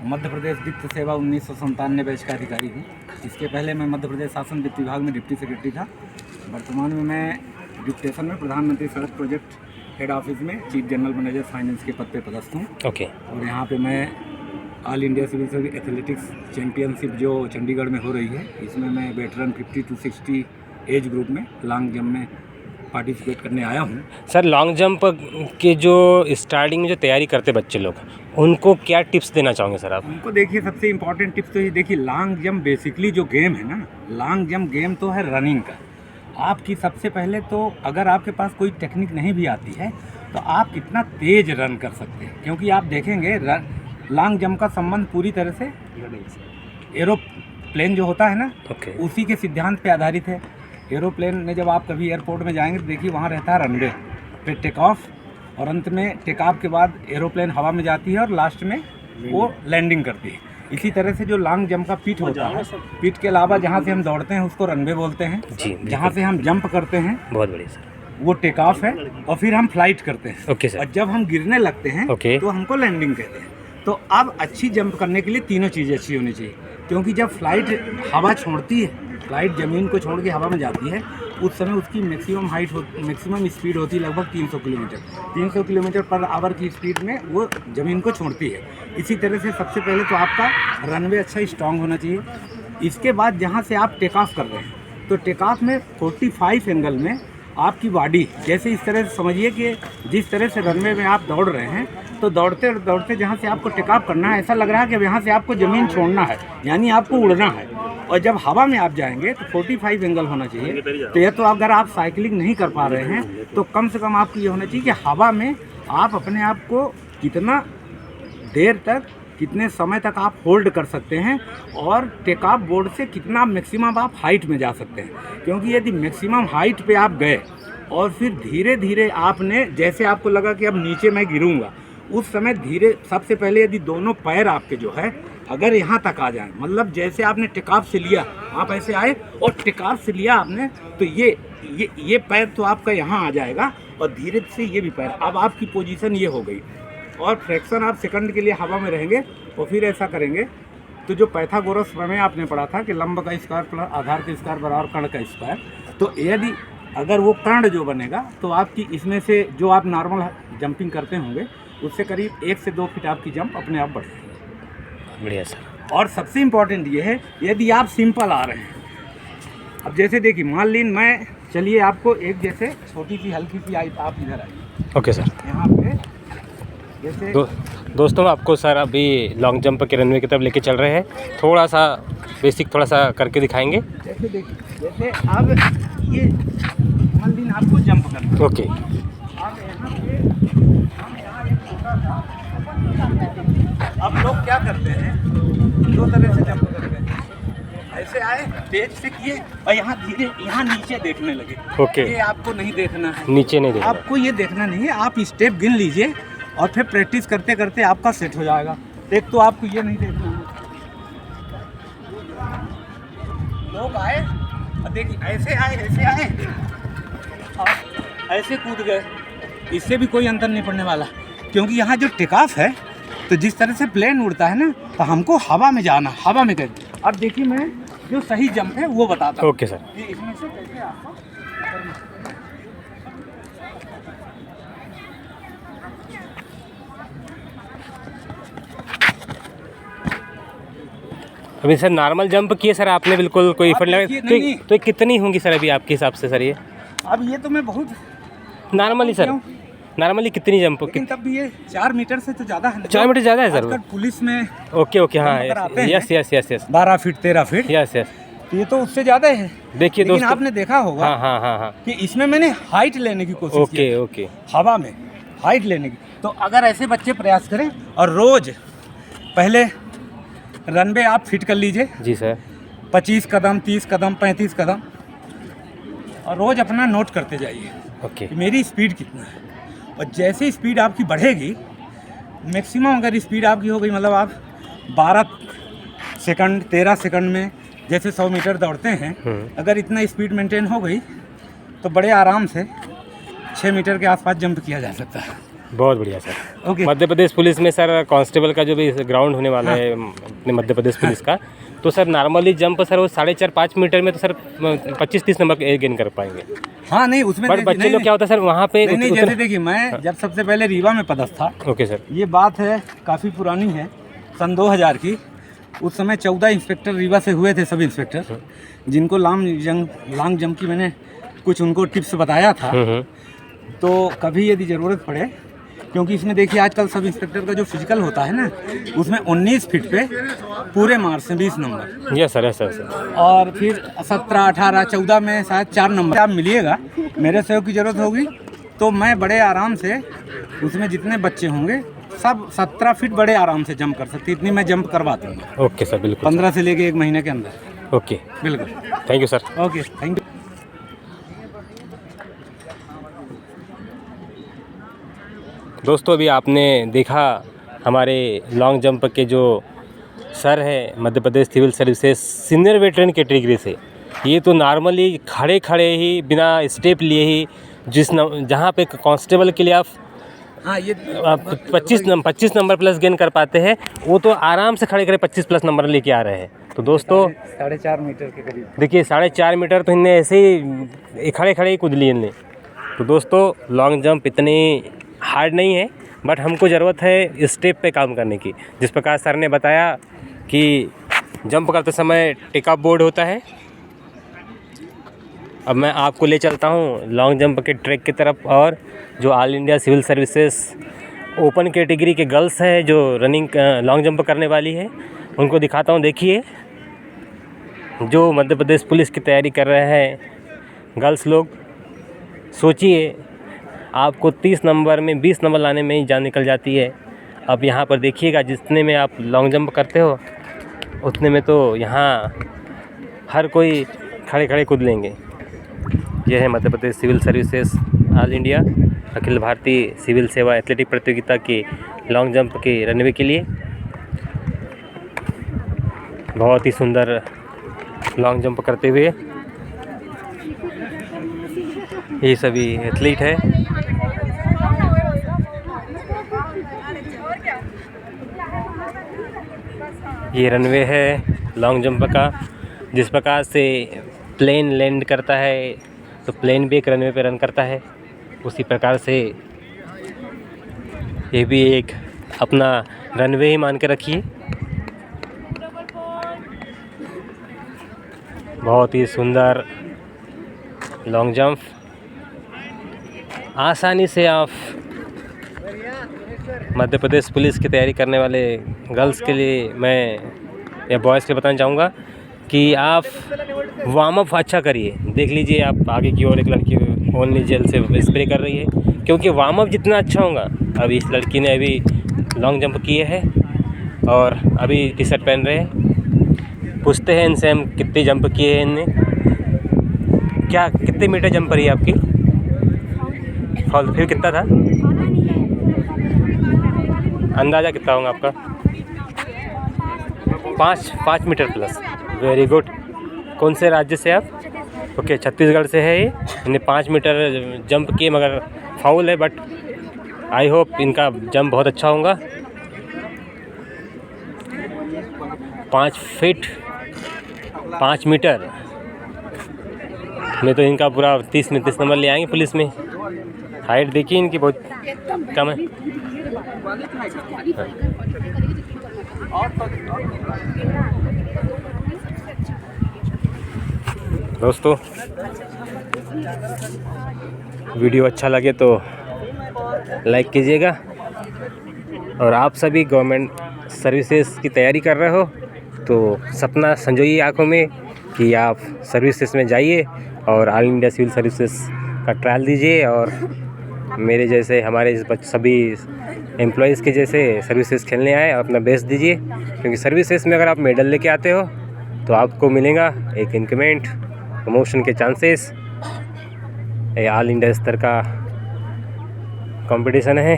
मध्य प्रदेश वित्त सेवा 1997 बैच का अधिकारी हूँ। इसके पहले मैं मध्य प्रदेश शासन वित्त विभाग में डिप्टी सेक्रेटरी था। वर्तमान में मैं डिप्टेशन में प्रधानमंत्री सड़क प्रोजेक्ट हेड ऑफिस में चीफ जनरल मैनेजर फाइनेंस के पद पे पदस्थ हूँ। ओके। और यहाँ पे मैं all India civil service athletics championship जो चंडीगढ़ में हो रही है, इसमें मैं वेटरन 50 to 60 एज ग्रुप में लॉन्ग जंप में पार्टिसिपेट करने आया हूँ। सर, लॉन्ग जंप के जो स्टार्टिंग में जो तैयारी करते बच्चे लोग, उनको क्या टिप्स देना चाहोगे सर आप? उनको देखिए, सबसे इम्पोर्टेंट टिप्स तो ये देखिए, लॉन्ग जंप बेसिकली जो गेम है ना, लॉन्ग जंप गेम तो है रनिंग का। आपकी सबसे पहले तो अगर आपके पास कोई टेक्निक नहीं भी आती है तो आप कितना तेज रन कर सकते हैं, क्योंकि आप देखेंगे लॉन्ग जंप का संबंध पूरी तरह से एरोप्लेन जो होता है ना, उसी के सिद्धांत पे आधारित है। एरोप्लेन में जब आप कभी एयरपोर्ट में जाएंगे तो देखिए वहाँ रहता है रनवे, फिर टेक ऑफ, और अंत में टेक ऑफ के बाद एरोप्लेन हवा में जाती है और लास्ट में वो लैंडिंग करती है। इसी तरह से जो लॉन्ग जंप का पिट होता है, पिट के अलावा जहाँ से हम दौड़ते हैं उसको रनवे बोलते हैं, जहाँ से हम जंप करते हैं बहुत बढ़िया सर, वो टेक ऑफ है, और फिर हम फ्लाइट करते हैं। Okay sir. और जब हम गिरने लगते हैं तो हमको लैंडिंग कहते हैं। तो अब अच्छी जंप करने के लिए तीनों चीज़ें अच्छी होनी चाहिए, क्योंकि जब फ्लाइट हवा छोड़ती है, फ्लाइट ज़मीन को छोड़ के हवा में जाती है, उस समय उसकी मैक्सिमम स्पीड होती है लगभग 300 किलोमीटर। 300 किलोमीटर पर आवर की स्पीड में वो ज़मीन को छोड़ती है। इसी तरह से सबसे पहले तो आपका रनवे अच्छा स्ट्रॉन्ग होना चाहिए। इसके बाद जहाँ से आप टेक ऑफ कर रहे हैं, तो टेक ऑफ में 45 एंगल में आपकी बॉडी, जैसे इस तरह से समझिए कि जिस तरह से रनवे में आप दौड़ रहे हैं, तो दौड़ते दौड़ते जहाँ से आपको टेक ऑफ करना है, ऐसा लग रहा है कि अब यहाँ से आपको ज़मीन छोड़ना है, यानी आपको उड़ना है। और जब हवा में आप जाएंगे तो 45 एंगल होना चाहिए। तो यह तो अगर आप साइकिलिंग नहीं कर पा रहे हैं तो कम से कम आपको ये होना चाहिए कि हवा में आप अपने आप को कितना देर तक, कितने समय तक आप होल्ड कर सकते हैं, और टेक ऑफ बोर्ड से कितना मैक्सिमम आप हाइट में जा सकते हैं। क्योंकि यदि मैक्सिमम हाइट पे आप गए और फिर धीरे धीरे आपने, जैसे आपको लगा कि अब नीचे मैं गिरूंगा, उस समय धीरे, सबसे पहले यदि दोनों पैर आपके जो है अगर यहाँ तक आ जाए, मतलब जैसे आपने टेक ऑफ से लिया, आप ऐसे आए और टेक ऑफ से लिया आपने, तो ये पैर तो आपका यहाँ आ जाएगा, और धीरे से ये भी पैर, अब आपकी पोजीशन ये हो गई। और फ्रैक्शन आप सेकंड के लिए हवा में रहेंगे और फिर ऐसा करेंगे। तो जो पाइथागोरस में आपने पढ़ा था कि लंब का स्क्वायर प्लस आधार का स्क्वायर बराबर कर्ण का स्क्वायर, तो यदि अगर वो कर्ण जो बनेगा तो आपकी इसमें से जो आप नॉर्मल जंपिंग करते होंगे उससे करीब 1 से 2 फीट आपकी जंप अपने आप बढ़ जाएगी। बढ़िया सर। और सबसे इम्पोर्टेंट ये है, यदि आप सिंपल आ रहे हैं, अब जैसे देखिए, मान लीजिए मैं, चलिए आपको एक जैसे छोटी सी हल्की सी आप इधर आइए। Okay sir. यहाँ पे जैसे दोस्तों आपको सर अभी लॉन्ग जंप के रनवे की तरफ लेके चल रहे हैं, थोड़ा सा बेसिक थोड़ा सा करके दिखाएंगे। जैसे देखिए, जैसे अब ये मान लीजिए आपको जंप करना है। ओके। अब यहाँ पे हम यहाँ एक छोटा सा, अब लोग क्या करते हैं, 2 तरह से जंप करते हैं। ऐसे आए, तेज से किए, और यहाँ धीरे, यहाँ नीचे देखने लगे। ओके। ये आपको नहीं देखना है, नीचे नहीं देखना, आपको ये देखना नहीं है। आप स्टेप गिन लीजिए और फिर प्रैक्टिस करते करते आपका सेट हो जाएगा। एक तो आपको ये नहीं देखना है। लोग आए और देखिए, ऐसे आए, ऐसे आए और ऐसे कूद गए, इससे भी कोई अंतर नहीं पड़ने वाला, क्योंकि यहाँ जो टेक ऑफ है, तो जिस तरह से प्लेन उड़ता है ना, तो हमको हवा में जाना, हवा में करें। अब देखिए, मैं जो सही जंप है वो बताता हूँ। Okay sir. कि इसमें से कैसे आपको अभी सर नॉर्मल जंप किए सर आपने, बिल्कुल कोई एफर्ट लगा, तो कितनी होंगी सर अभी आपके हिसाब से सर ये? अब ये तो मैं बहुत नॉर्मली सर, नॉर्मली कितनी जंप? लेकिन तब भी ये 4 मीटर से तो ज़्यादा है। 4 मीटर ज़्यादा है सर? पुलिस में ओके, हाँ, यस 12 फीट 13 फीट, यस। तो ये तो उससे ज़्यादा है। देखिए लेकिन आपने देखा होगा, हाँ, कि इसमें मैंने हाइट लेने की कोशिश की। ओके। हवा में हाइट लेने की, तो अगर ऐसे बच्चे प्रयास करें और रोज़ पहले रनवे आप फिट कर लीजिए। जी सर। 25 कदम, 30 कदम, 35 कदम, और रोज़ अपना नोट करते जाइए। ओके। कि मेरी स्पीड कितना है, और जैसे स्पीड आपकी बढ़ेगी, मैक्सिमम अगर स्पीड आपकी हो गई, मतलब आप 12 सेकंड 13 सेकंड में जैसे 100 मीटर दौड़ते हैं, अगर इतना स्पीड मेंटेन हो गई तो बड़े आराम से 6 मीटर के आसपास जंप किया जा सकता है। बहुत बढ़िया sir. Okay. Madhya Pradesh police में सर कांस्टेबल का जो भी ग्राउंड होने वाला है अपने मध्य प्रदेश पुलिस का, तो सर नॉर्मली जंप सर वो 4.5-5 मीटर में तो सर 25-30 नंबर गेन कर पाएंगे। हाँ नहीं उसमें बट बच्चे लोग क्या होता है सर वहाँ पे नहीं जैसे देखिए मैं जब सबसे पहले रीवा में पदस्थ था। Okay sir. ये बात है काफ़ी पुरानी है, सन 2000 की। उस समय 14 इंस्पेक्टर रीवा से हुए थे, सब इंस्पेक्टर, जिनको लॉन्ग जंप की मैंने कुछ उनको टिप्स बताया था। तो कभी यदि ज़रूरत पड़े, क्योंकि इसमें देखिए आजकल सब इंस्पेक्टर का जो फिजिकल होता है ना, उसमें 19 फीट पे पूरे मार्क्स हैं 20 number. Yes sir, yes sir. और फिर 17, 18, 14 में शायद 4 नंबर आप मिलिएगा। मेरे सहयोग की ज़रूरत होगी तो मैं बड़े आराम से उसमें जितने बच्चे होंगे सब 17 फीट बड़े आराम से जंप कर सकते, इतनी मैं जंप करवा दूँगा। ओके सर, बिल्कुल। 15 से लेके 1 महीने के अंदर। ओके, बिल्कुल। Thank you sir. Okay, thank you. दोस्तों अभी आपने देखा हमारे लॉन्ग जंप के जो सर है Madhya Pradesh civil services senior veteran category से, ये तो नॉर्मली खड़े खड़े ही बिना स्टेप लिए ही जहाँ पे कांस्टेबल के लिए आप हाँ ये 25 नंबर प्लस गेन कर पाते हैं, वो तो आराम से खड़े खड़े 25 प्लस नंबर लेके आ रहे हैं। तो दोस्तों 4.5 मीटर के करीब देखिए 4.5 मीटर तो इनने ऐसे ही खड़े खड़े ही कूद लिए इनने। तो दोस्तों लॉन्ग जंप इतनी हार्ड नहीं है, बट हमको ज़रूरत है स्टेप पे काम करने की। जिस प्रकार सर ने बताया कि जंप करते समय टेकअप बोर्ड होता है। अब मैं आपको ले चलता हूँ लॉन्ग जंप के ट्रैक की तरफ, और जो all India civil services open category के गर्ल्स हैं जो रनिंग लॉन्ग जंप करने वाली है, उनको दिखाता हूँ। देखिए जो मध्य प्रदेश पुलिस की तैयारी कर रहे हैं गर्ल्स लोग, सोचिए आपको 30 नंबर में 20 नंबर लाने में ही जान निकल जाती है। अब यहाँ पर देखिएगा जितने में आप लॉन्ग जंप करते हो उतने में तो यहाँ हर कोई खड़े खड़े कूद लेंगे। यह है Madhya Pradesh civil services all India Akhil Bharatiya civil सेवा एथलेटिक प्रतियोगिता की लॉन्ग जंप के रनवे के लिए। बहुत ही सुंदर लॉन्ग जंप करते हुए ये सभी एथलीट है। ये रनवे है लॉन्ग जंप का। जिस प्रकार से प्लेन लैंड करता है तो प्लेन भी एक रनवे पे रन करता है, उसी प्रकार से ये भी एक अपना रनवे ही मान के रखिए। बहुत ही सुंदर लॉन्ग जंप, आसानी से आप मध्य प्रदेश पुलिस की तैयारी करने वाले गर्ल्स के लिए मैं या बॉयज़ के बताना चाहूँगा कि आप वार्म अप अच्छा करिए। देख लीजिए आप आगे की ओर एक लड़की ओनली जेल से स्प्रे कर रही है, क्योंकि वार्म अप जितना अच्छा होगा। अभी इस लड़की ने अभी लॉन्ग जंप किए है और अभी टी शर्ट पहन रहे हैं। पूछते हैं इनसे हम कितनी जंप किए हैं इनने, क्या कितने मीटर जंप रही है आपकी, फॉल फिर कितना था, अंदाज़ा कितना होगा आपका? 5 मीटर प्लस। Very good. कौन से राज्य से आप? ओके, छत्तीसगढ़ से है ये। इन्हें 5 मीटर जंप किए मगर फाउल है, बट आई होप इनका जंप बहुत अच्छा होगा। 5 फीट 5 मीटर में तो इनका पूरा 30 में 30 नंबर ले आएंगे पुलिस में। हाइट देखिए इनकी बहुत कम है। दोस्तों वीडियो अच्छा लगे तो लाइक कीजिएगा, और आप सभी गवर्नमेंट सर्विसेज की तैयारी कर रहे हो तो सपना संजोइए आँखों में कि आप सर्विसेज में जाइए और ऑल इंडिया सिविल सर्विसेज का ट्रायल दीजिए, और मेरे जैसे हमारे सभी एम्प्लॉयज़ के जैसे सर्विसेज खेलने आए और अपना बेस्ट दीजिए। क्योंकि सर्विसेज में अगर आप मेडल लेके आते हो तो आपको मिलेगा एक इंक्रीमेंट, प्रमोशन के चांसेस। ये ऑल इंडिया स्तर का कंपटीशन है,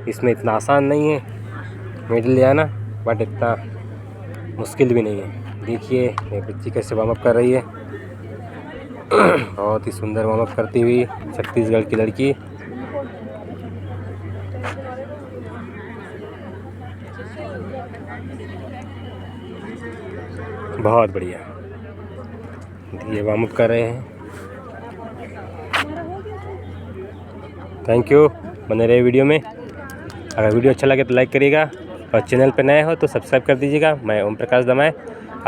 इसमें इतना आसान नहीं है मेडल ले आना, बट इतना मुश्किल भी नहीं है। देखिए ये बच्ची कैसे वार्म अप कर रही है, बहुत ही सुंदर वार्म अप करती हुई छत्तीसगढ़ की लड़की। बहुत बढ़िया, ये वार्म अप कर रहे हैं। थैंक यू, बने रहे वीडियो में। अगर वीडियो अच्छा लगे तो लाइक करिएगा और चैनल पर नए हो तो सब्सक्राइब कर दीजिएगा। मैं ओम प्रकाश दमाय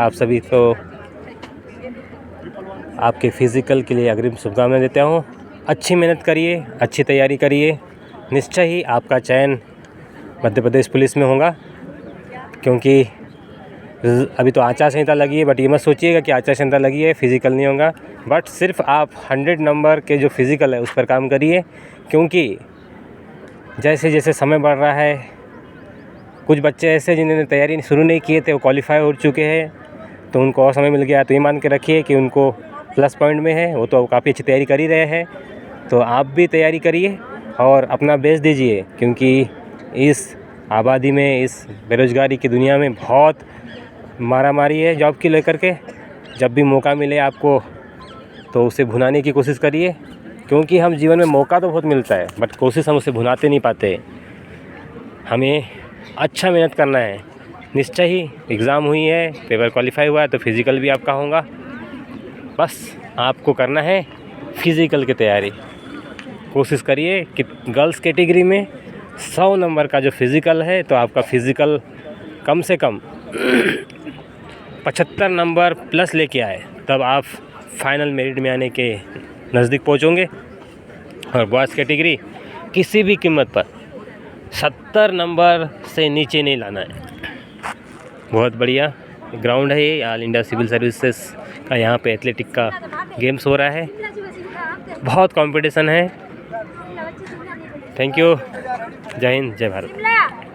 आप सभी को आपके फिज़िकल के लिए अग्रिम शुभकामनाएं देता हूँ। अच्छी मेहनत करिए, अच्छी तैयारी करिए, निश्चय ही आपका चयन मध्य प्रदेश पुलिस में होगा। क्योंकि अभी तो आचार संहिता लगी है, बट ये मत सोचिएगा कि आचार संहिता लगी है फिज़िकल नहीं होगा। बट सिर्फ आप 100 नंबर के जो फिज़िकल है उस पर काम करिए। क्योंकि जैसे जैसे समय बढ़ रहा है, कुछ बच्चे ऐसे जिन्होंने तैयारी शुरू नहीं किए थे वो क्वालिफाई हो चुके हैं, तो उनको और समय मिल गया। तो ये मान के रखिए कि उनको प्लस पॉइंट में है, वो तो काफ़ी अच्छी तैयारी कर ही रहे हैं। तो आप भी तैयारी करिए और अपना बेस्ट दीजिए। क्योंकि इस आबादी में, इस बेरोज़गारी की दुनिया में बहुत मारामारी है जॉब की लेकर के। जब भी मौका मिले आपको तो उसे भुनाने की कोशिश करिए। क्योंकि हम जीवन में मौका तो बहुत मिलता है, बट कोशिश हम उसे भुनाते नहीं पाते। हमें अच्छा मेहनत करना है। निश्चय ही एग्ज़ाम हुई है, पेपर क्वालिफाई हुआ है तो फिज़िकल भी आपका होगा। बस आपको करना है फिज़िकल की तैयारी। कोशिश करिए कि गर्ल्स कैटेगरी में 100 नंबर का जो फिज़िकल है तो आपका फ़िज़िकल कम से कम 75 नंबर प्लस लेके आए, तब आप फाइनल मेरिट में आने के नज़दीक पहुंचोगे। और बॉयज़ कैटेगरी किसी भी कीमत पर 70 नंबर से नीचे नहीं लाना है। बहुत बढ़िया ग्राउंड है ये, ऑल इंडिया सिविल सर्विसेज का। यहाँ पे एथलेटिक का गेम्स हो रहा है, बहुत कंपटीशन है। थैंक यू, जय हिंद, जय भारत।